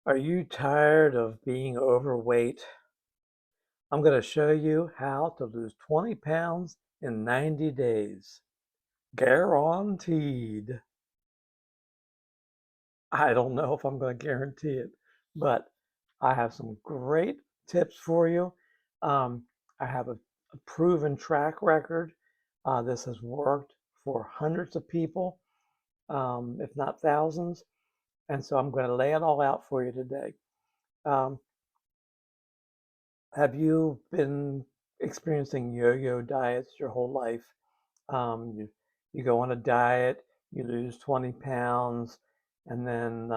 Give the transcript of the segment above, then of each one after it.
Are you tired of being overweight? I'm going to show you how to lose 20 pounds in 90 days. Guaranteed. I don't know if I'm going to guarantee it, but I have some great tips for you. Um, I have a proven track record. This has worked for hundreds of people, if not thousands. And so I'm going to lay it all out for you today. Um, Have you been experiencing yo-yo diets your whole life? You go on a diet, you lose 20 pounds, and then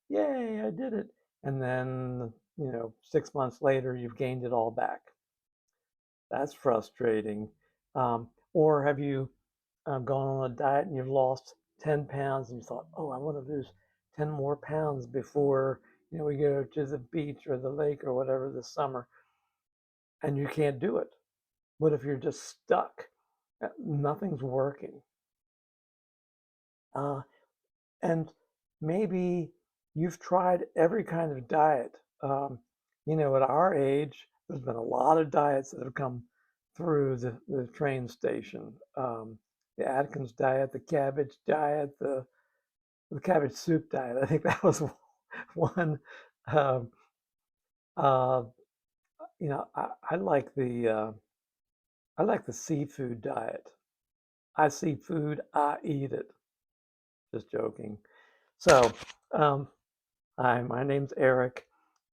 yay, I did it. And then 6 months later, you've gained it all back. That's frustrating. Or have you gone on a diet and you've lost 10 pounds and you thought, oh, I want to lose 10 more pounds before we go to the beach or the lake or whatever this summer, and you can't do it? What if you're just stuck? Nothing's working. Uh, and maybe you've tried every kind of diet. At our age, there's been a lot of diets that have come through the train station. The Atkins diet, the cabbage diet, the cabbage soup diet. I think that was one. Um, uh, I like the seafood diet. I see food, I eat it. Just joking. So, um, hi, my name's Eric.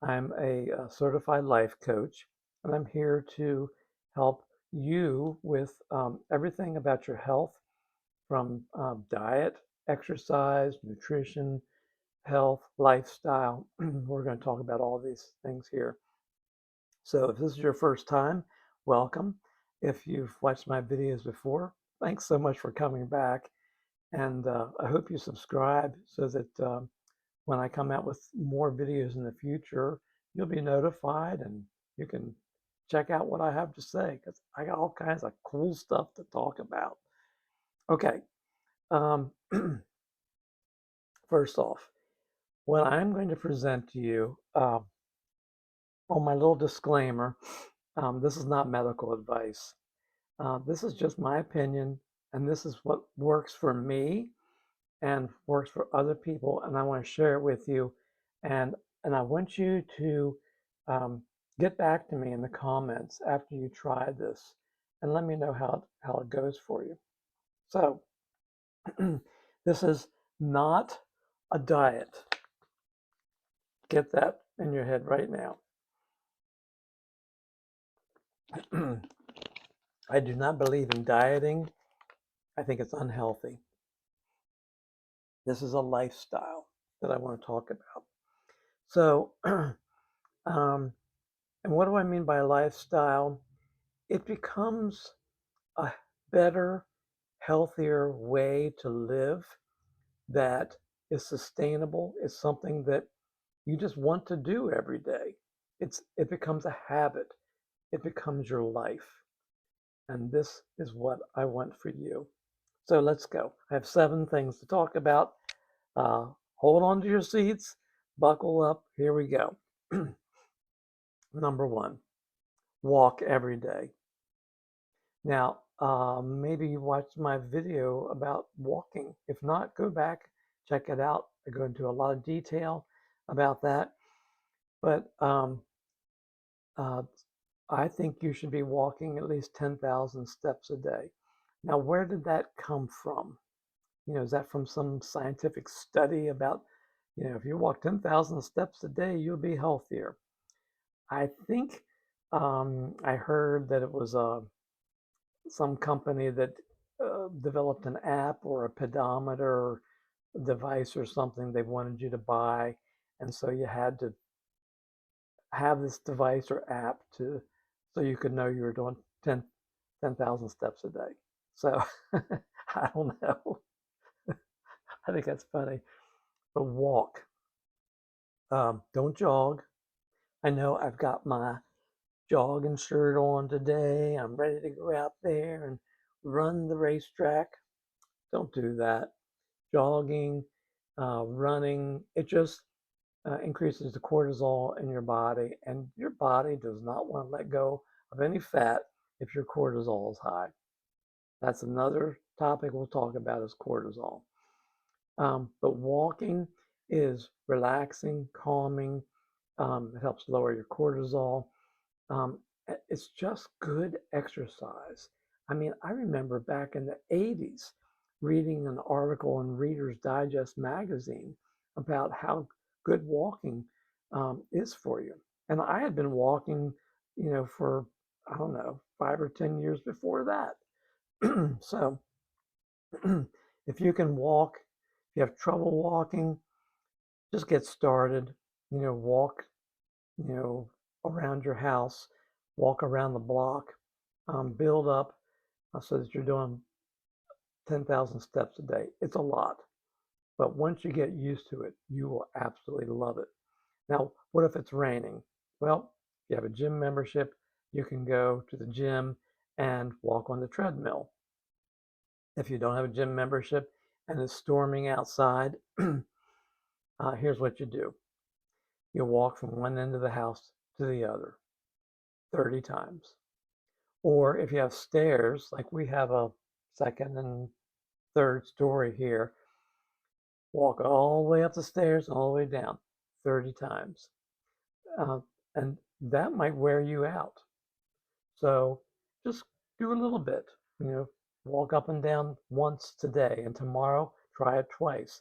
I'm a certified life coach, and I'm here to help you with everything about your health, from diet, exercise, nutrition, health, lifestyle. We're going to talk about all these things here. So if this is your first time, welcome. If you've watched my videos before, thanks so much for coming back. And I hope you subscribe so that when I come out with more videos in the future, you'll be notified and you can check out what I have to say, because I got all kinds of cool stuff to talk about. Okay, um, first off, what I'm going to present to you, on my little disclaimer, this is not medical advice. This is just my opinion, and this is what works for me and works for other people, and I want to share it with you. And I want you to um, get back to me in the comments after you try this, and let me know how it goes for you. So this is not a diet. Get that in your head right now. I do not believe in dieting. I think it's unhealthy. This is a lifestyle that I want to talk about. So, and what do I mean by lifestyle? It becomes a better, healthier way to live that is sustainable, is something that you just want to do every day. It becomes a habit. It becomes your life. And this is what I want for you. So let's go. I have 7 things to talk about. Hold on to your seats, buckle up. Here we go. Number 1, walk every day. Now, maybe you watched my video about walking. If not, go back, check it out. I go into a lot of detail about that. But uh, I think you should be walking at least 10,000 steps a day. Now, where did that come from? Is that from some scientific study about, if you walk 10,000 steps a day, you'll be healthier? I think I heard that it was some company that developed an app or a pedometer device or something they wanted you to buy. And so you had to have this device or app so you could know you were doing 10,000 steps a day. So I don't know. I think that's funny. But walk. Don't jog. I know I've got my jogging shirt on today. I'm ready to go out there and run the racetrack. Don't do that. Jogging, running, it just increases the cortisol in your body, and your body does not want to let go of any fat if your cortisol is high. That's another topic we'll talk about is cortisol. But walking is relaxing, calming. It helps lower your cortisol. Um, it's just good exercise. I mean, I remember back in the 80s reading an article in Reader's Digest magazine about how good walking is for you. And I had been walking, for, I don't know, 5 or 10 years before that. So if you can walk, if you have trouble walking, just get started. Walk, you know, around your house, walk around the block, build up so that you're doing 10,000 steps a day. It's a lot, but once you get used to it, you will absolutely love it. Now, what if it's raining? Well, if you have a gym membership, you can go to the gym and walk on the treadmill. If you don't have a gym membership and it's storming outside, here's what you do. You walk from one end of the house to the other 30 times. Or if you have stairs, like we have a second and third story here, walk all the way up the stairs and all the way down 30 times. Uh, and that might wear you out. So just do a little bit, walk up and down once today, and tomorrow try it twice.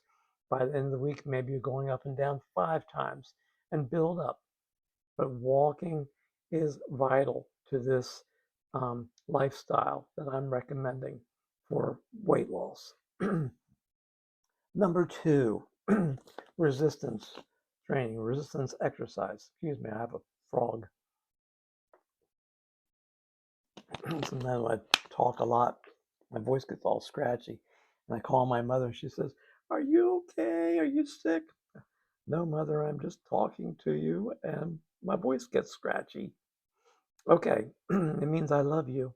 By the end of the week, maybe you're going up and down 5 times and build up. But walking is vital to this lifestyle that I'm recommending for weight loss. Number 2, resistance training, resistance exercise. Excuse me, I have a frog. Sometimes I talk a lot, my voice gets all scratchy. And I call my mother and she says, "Are you okay? Are you sick?" "No, mother, I'm just talking to you and my voice gets scratchy." Okay, it means I love you.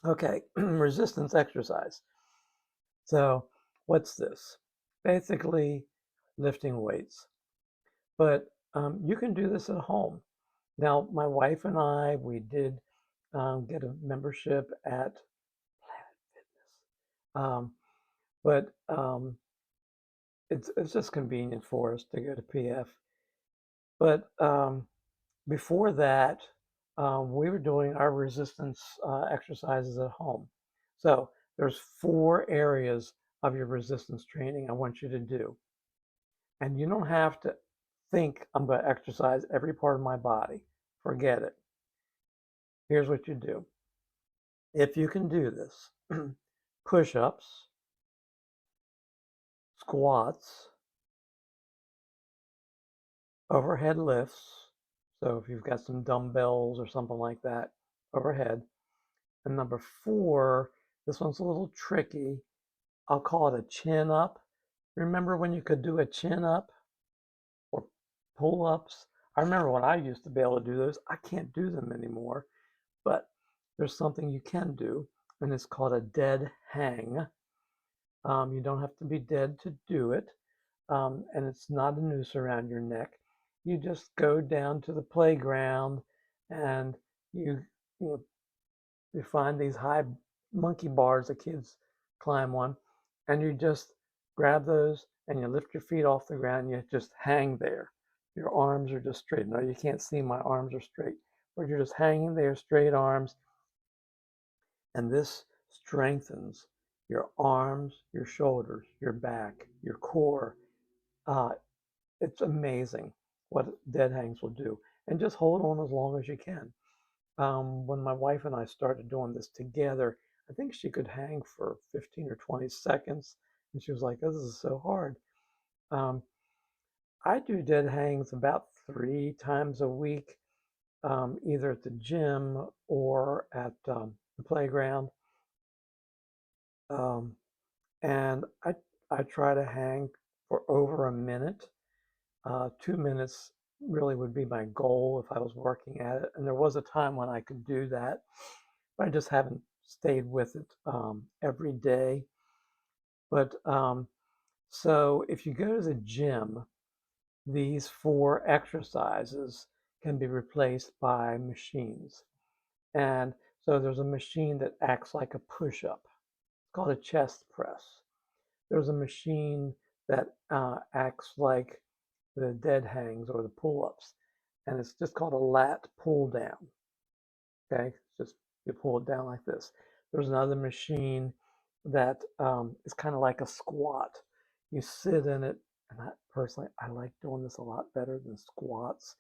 Okay, resistance exercise. So, what's this? Basically, lifting weights. But you can do this at home. Now, my wife and I, we did get a membership at Planet Fitness. But it's just convenient for us to go to PF. But before that, we were doing our resistance exercises at home. So there's 4 areas of your resistance training I want you to do. And you don't have to think I'm going to exercise every part of my body. Forget it. Here's what you do. If you can do this, push-ups, squats, overhead lifts. So if you've got some dumbbells or something like that, overhead. And number 4, this one's a little tricky. I'll call it a chin up. Remember when you could do a chin up or pull ups? I remember when I used to be able to do those. I can't do them anymore, but there's something you can do, and it's called a dead hang. You don't have to be dead to do it, and it's not a noose around your neck. You just go down to the playground and you, you know, you find these high monkey bars the kids climb on, and you just grab those and you lift your feet off the ground and you just hang there. Your arms are just straight. Now you can't see my arms are straight, but you're just hanging there, straight arms, and this strengthens your arms, your shoulders, your back, your core. Uh, it's amazing what dead hangs will do. And just hold on as long as you can. When my wife and I started doing this together, I think she could hang for 15 or 20 seconds. And she was like, "Oh, this is so hard." Um, I do dead hangs about 3 times a week, either at the gym or at the playground. Um, and I try to hang for over a minute. 2 minutes really would be my goal if I was working at it. And there was a time when I could do that, but I just haven't stayed with it every day. But so if you go to the gym, these 4 exercises can be replaced by machines. And so there's a machine that acts like a push-up. It's called a chest press. There's a machine that acts like the dead hangs or the pull-ups, and it's just called a lat pull down. Okay, it's just you pull it down like this. There's another machine that is kind of like a squat. You sit in it, and personally, I like doing this a lot better than squats.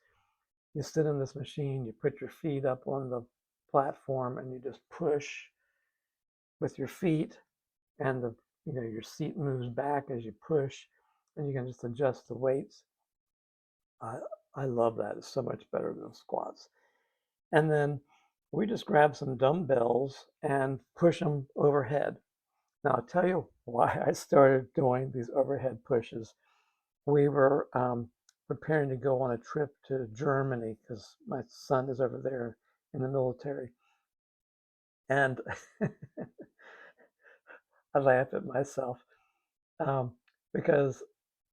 You sit in this machine, you put your feet up on the platform, and you just push with your feet, and your seat moves back as you push, and you can just adjust the weights. I I love that. It's so much better than squats. And then we just grab some dumbbells and push them overhead. Now, I'll tell you why I started doing these overhead pushes. We were preparing to go on a trip to Germany because my son is over there in the military. And I laugh at myself um, because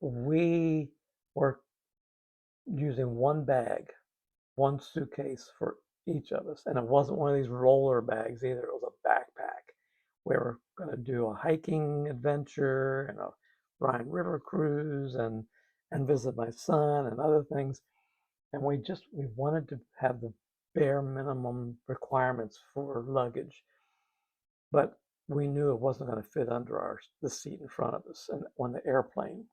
we were using one bag, one suitcase for each of us. And it wasn't one of these roller bags either. It was a backpack. We were going to do a hiking adventure and a Rhine River cruise and visit my son and other things. And we wanted to have the bare minimum requirements for luggage, but we knew it wasn't going to fit under the seat in front of us and on the airplane.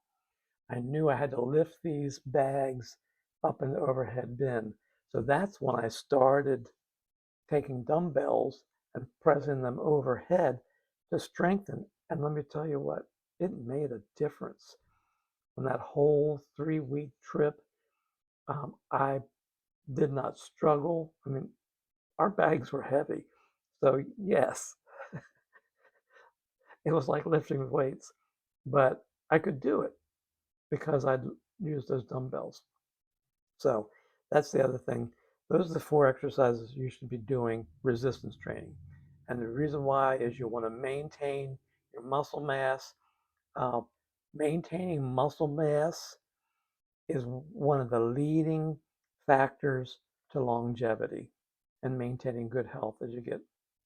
I knew I had to lift these bags up in the overhead bin. So that's when I started taking dumbbells and pressing them overhead to strengthen. And let me tell you what, it made a difference. On that whole 3-week trip, I did not struggle. I mean, our bags were heavy. So, yes, it was like lifting weights, but I could do it because I'd used those dumbbells. So that's the other thing. Those are the 4 exercises you should be doing resistance training. And the reason why is you want to maintain your muscle mass. Uh, Maintaining muscle mass is one of the leading factors to longevity and maintaining good health as you get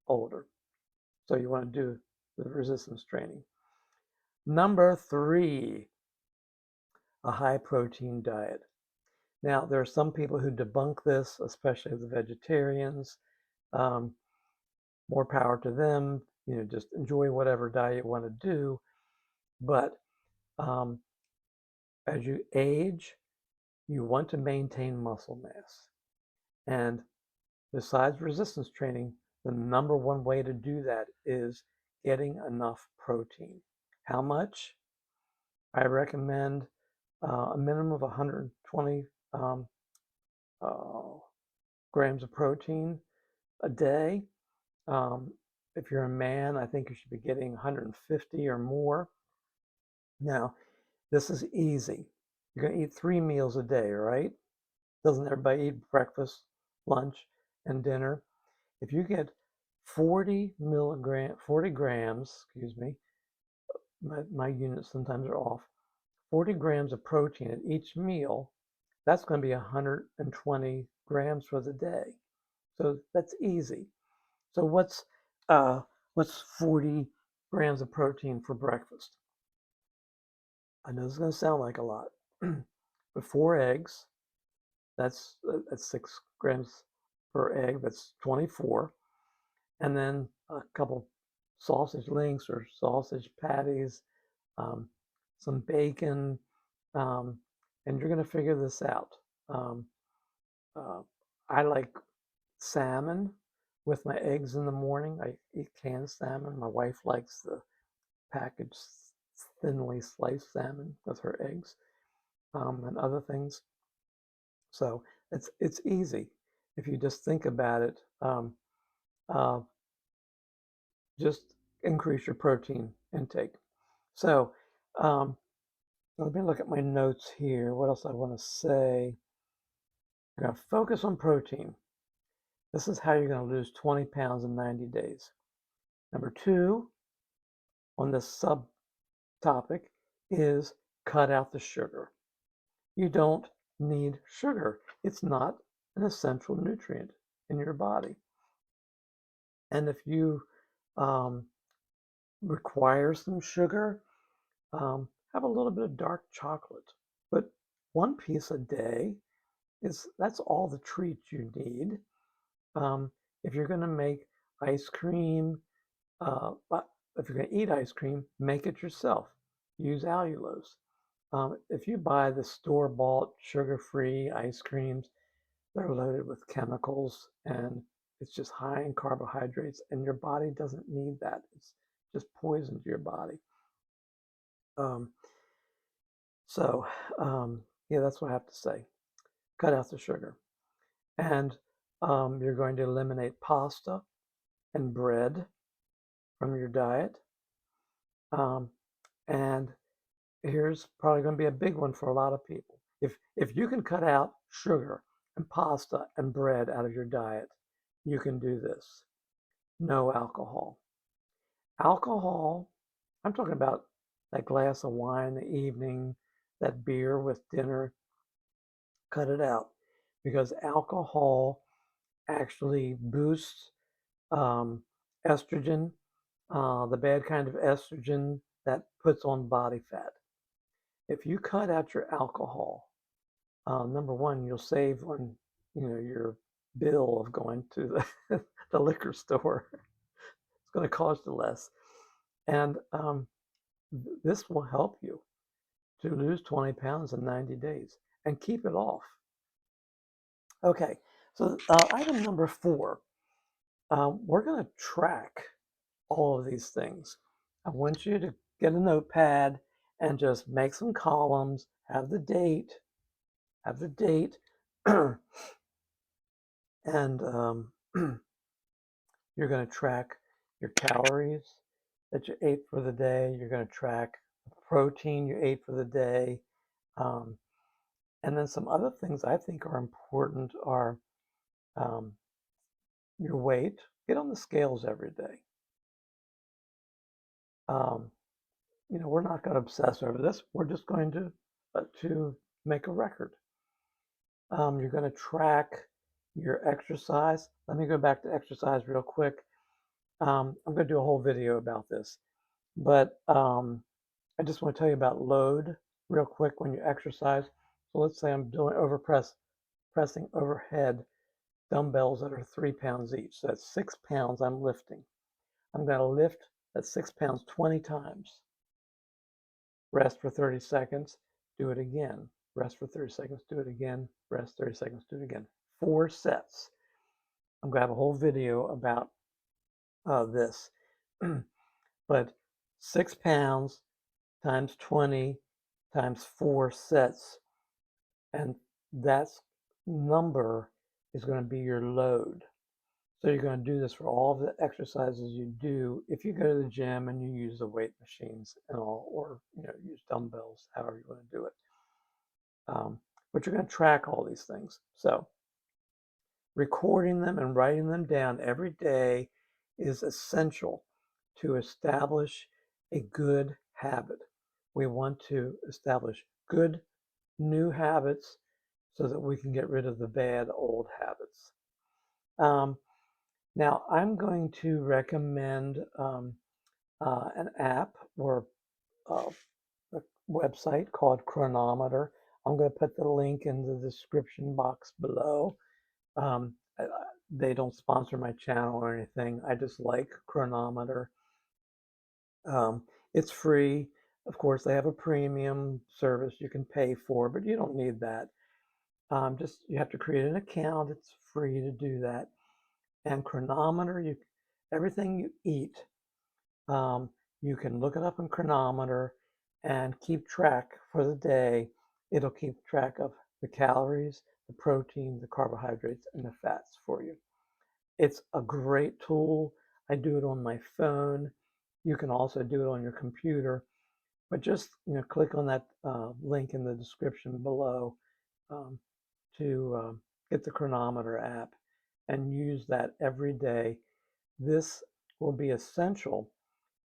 older. So you want to do the resistance training. Number 3, a high protein diet. Now, there are some people who debunk this, especially the vegetarians. Um, More power to them. Just enjoy whatever diet you want to do. But um, as you age, you want to maintain muscle mass. And besides resistance training, the number one way to do that is getting enough protein. How much? I recommend a minimum of 120 uh, grams of protein a day. If you're a man, I think you should be getting 150 or more. Now, this is easy. You're going to eat 3 meals a day, right? Doesn't everybody eat breakfast, lunch, and dinner? If you get 40 grams, excuse me, my units sometimes are off, 40 grams of protein at each meal, that's going to be 120 grams for the day. So that's easy. So what's 40 grams of protein for breakfast? I know this is going to sound like a lot, but 4 eggs, that's 6 grams per egg. That's 24, and then a couple sausage links or sausage patties, um, some bacon, um, and you're going to figure this out. Um, uh, I like salmon with my eggs in the morning. I eat canned salmon. My wife likes the packaged thinly sliced salmon with her eggs and other things. So it's easy if you just think about it. Uh, just increase your protein intake. So um, let me look at my notes here. What else I want to say? You're going to focus on protein. This is how you're going to lose 20 pounds in 90 days. Number 2 on this subtopic is cut out the sugar. you don't need sugar. It's not an essential nutrient in your body. And if you um, require some sugar, have a little bit of dark chocolate. But one piece a day that's all the treats you need. If you're going to make ice cream, but if you're going to eat ice cream, make it yourself. Use allulose. If you buy the store-bought sugar-free ice creams, they're loaded with chemicals and it's just high in carbohydrates, and your body doesn't need that. It's just poison to your body. Um, so, yeah, that's what I have to say. Cut out the sugar. And you're going to eliminate pasta and bread from your diet. Um, and here's probably going to be a big one for a lot of people. If you can cut out sugar and pasta and bread out of your diet, you can do this. No alcohol. Alcohol, I'm talking about that glass of wine in the evening, that beer with dinner. Cut it out because alcohol actually boosts estrogen, the bad kind of estrogen that puts on body fat. If you cut out your alcohol, number one, you'll save on your bill of going to the liquor store. It's going to cost you less, and this will help you to lose 20 pounds in 90 days and keep it off. Okay, so item number 4, we're going to track all of these things. I want you to get a notepad and just make some columns, have the date, and you're going to track your calories that you ate for the day. You're going to track the protein you ate for the day. Um, and then some other things I think are important are um, your weight. Get on the scales every day. Um, we're not going to obsess over this. We're just going to make a record. You're going to track your exercise. Let me go back to exercise real quick. I'm going to do a whole video about this, but I just want to tell you about load real quick when you exercise. So let's say I'm doing pressing overhead dumbbells that are 3 pounds each. So that's 6 pounds I'm lifting. I'm going to lift that 6 pounds 20 times. Rest for 30 seconds, do it again. Rest for 30 seconds, do it again. Rest 30 seconds, do it again. 4 sets. I'm going to have a whole video about this. But 6 pounds times 20 times 4 sets. And that number is going to be your load. So you're going to do this for all of the exercises you do if you go to the gym and you use the weight machines and all, or use dumbbells, however you want to do it. But you're going to track all these things. So recording them and writing them down every day is essential to establish a good habit. We want to establish good new habits so that we can get rid of the bad old habits. Now, I'm going to recommend an app or a website called Chronometer. I'm going to put the link in the description box below. They don't sponsor my channel or anything. I just like Chronometer. It's free. Of course, they have a premium service you can pay for, but you don't need that. You have to create an account. It's free to do that. And Chronometer, everything you eat, you can look it up in Chronometer and keep track for the day. It'll keep track of the calories, the protein, the carbohydrates, and the fats for you. It's a great tool. I do it on my phone. You can also do it on your computer, but just click on that link in the description below to get the Chronometer app and use that every day. This will be essential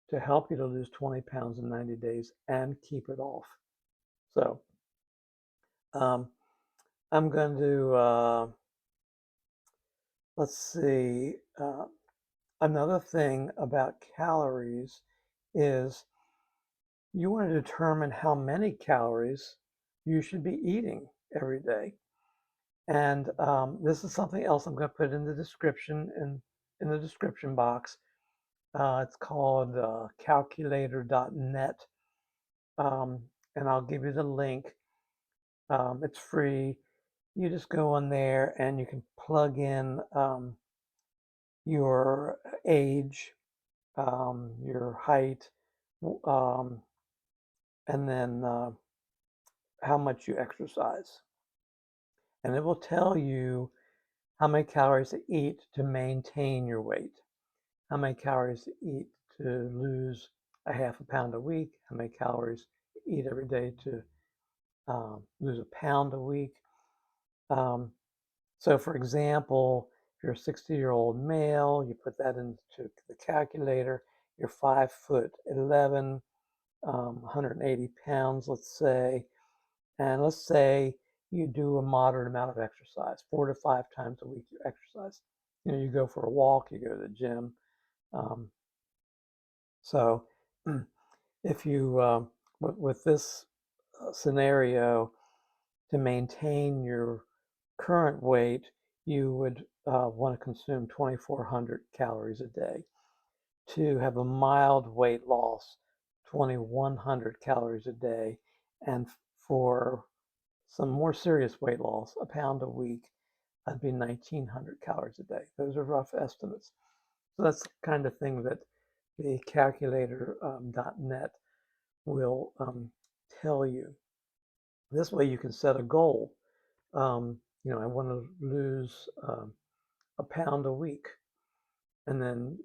to help you to lose 20 pounds in 90 days and keep it off. So Um, I'm going to, let's see, another thing about calories is you want to determine how many calories you should be eating every day. And this is something else I'm going to put in the description in the description box. It's called calculator.net, and I'll give you the link. It's free. You just go on there and you can plug in your age, your height, um, and then how much you exercise. And it will tell you how many calories to eat to maintain your weight, how many calories to eat to lose a half a pound a week, how many calories to eat every day to lose a pound a week. Um, so, for example, if you're a 60-year-old male, you put that into the calculator, you're 5'11", 180 pounds, let's say, and let's say you do a moderate amount of exercise, 4 to 5 times a week you exercise. You go for a walk, you go to the gym. Um, so if you, with this scenario, to maintain your current weight, you would want to consume 2,400 calories a day. To have a mild weight loss, 2,100 calories a day. And for some more serious weight loss, a pound a week, that'd be 1,900 calories a day. Those are rough estimates. So that's the kind of thing that the calculator.net will tell you. This way you can set a goal. I want to lose a pound a week. And then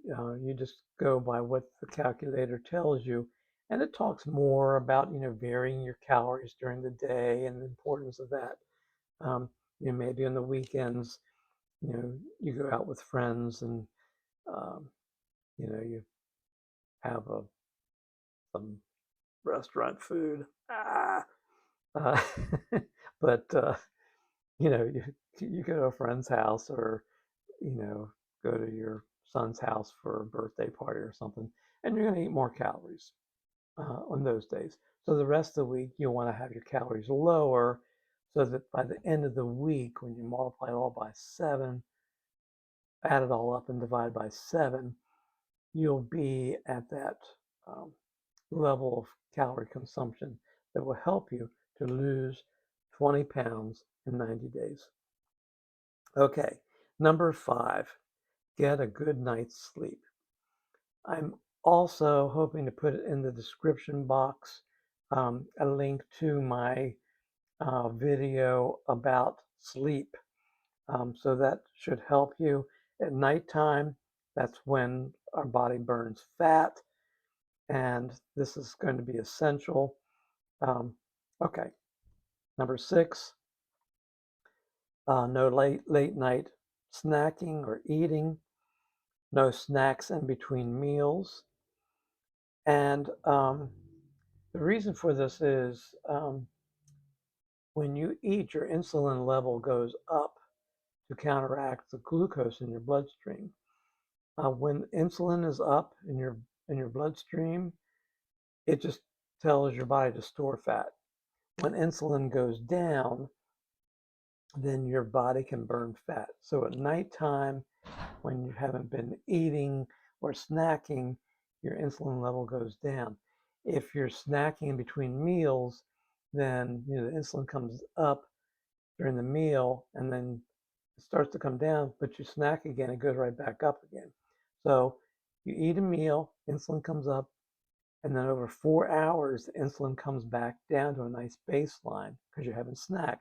you just go by what the calculator tells you. And it talks more about, varying your calories during the day and the importance of that. Maybe on the weekends, you go out with friends and, um, you have some restaurant food. Uh, but, you go to a friend's house or, go to your son's house for a birthday party or something, and you're going to eat more calories on those days. So the rest of the week, you'll want to have your calories lower so that by the end of the week, when you multiply it all by 7, add it all up and divide by 7, you'll be at that um, level of calorie consumption that will help you to lose 20 pounds in 90 days. Okay, number 5, get a good night's sleep. I'm also hoping to put it in the description box, a link to my video about sleep. So that should help you. At nighttime, that's when our body burns fat, and this is going to be essential. Okay, number 6, no late night snacking or eating, no snacks in between meals. And the reason for this is when you eat, your insulin level goes up to counteract the glucose in your bloodstream. When insulin is up in your bloodstream, it just tells your body to store fat. When insulin goes down, then your body can burn fat. So at nighttime, when you haven't been eating or snacking, your insulin level goes down. If you're snacking in between meals, then the insulin comes up during the meal and then it starts to come down, but you snack again, it goes right back up again. So you eat a meal, insulin comes up, and then over 4 hours, the insulin comes back down to a nice baseline because you haven't snacked.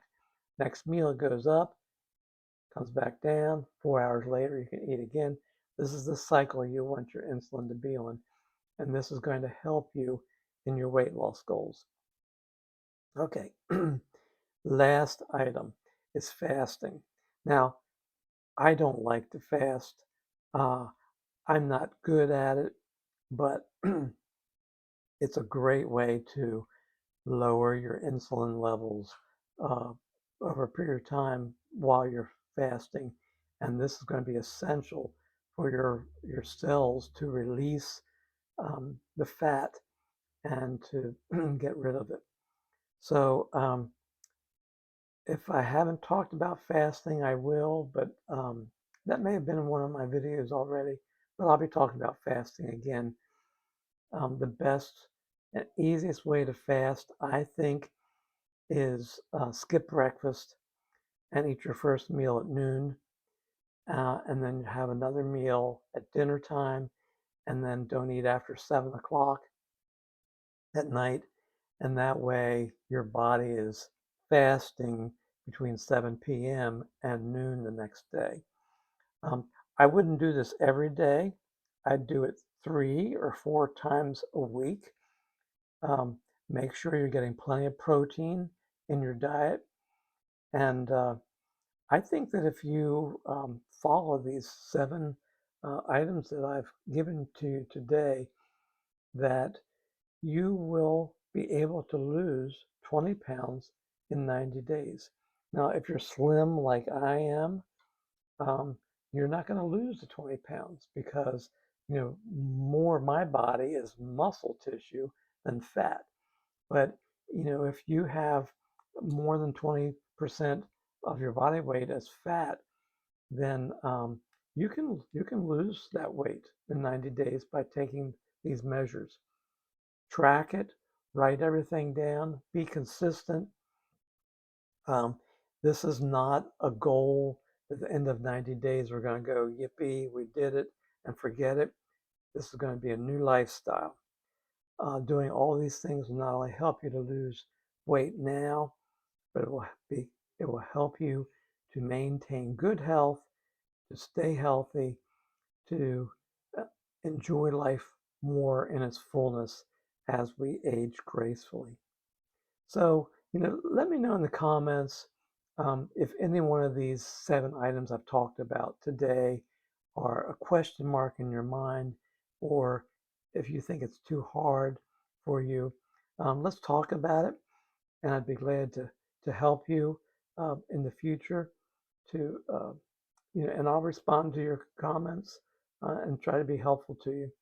Next meal, it goes up, comes back down. 4 hours later, you can eat again. This is the cycle you want your insulin to be on, and this is going to help you in your weight loss goals. Okay, last item is fasting. Now, I don't like to fast. Uh, I'm not good at it, but it's a great way to lower your insulin levels uh, over a period of time while you're fasting. And this is going to be essential for your cells to release the fat and to get rid of it. So if I haven't talked about fasting, I will, but that may have been in one of my videos already, but I'll be talking about fasting again. The best and easiest way to fast, I think, is skip breakfast and eat your first meal at noon, and then have another meal at dinner time, and then don't eat after 7 o'clock at night. And that way, your body is fasting between 7 p.m. and noon the next day. I wouldn't do this every day. I'd do it 3 or 4 times a week. Um, Make sure you're getting plenty of protein in your diet. And I think that if you follow these 7 items that I've given to you today, that you will be able to lose 20 pounds in 90 days. Now, if you're slim like I am, um, you're not going to lose the 20 pounds because, more of my body is muscle tissue than fat. But, if you have more than 20% of your body weight as fat, then you can lose that weight in 90 days by taking these measures. Track it, write everything down, be consistent. Um, this is not a goal at the end of 90 days. We're going to go, yippee, we did it, and forget it. This is going to be a new lifestyle. Doing all these things will not only help you to lose weight now, but it will help you to maintain good health, to stay healthy, to uh, enjoy life more in its fullness as we age gracefully. So, let me know in the comments if any one of these 7 items I've talked about today are a question mark in your mind, or if you think it's too hard for you. Let's talk about it, and I'd be glad to help you in the future. To and I'll respond to your comments and try to be helpful to you.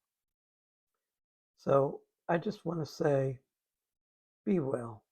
So I just want to say, be well.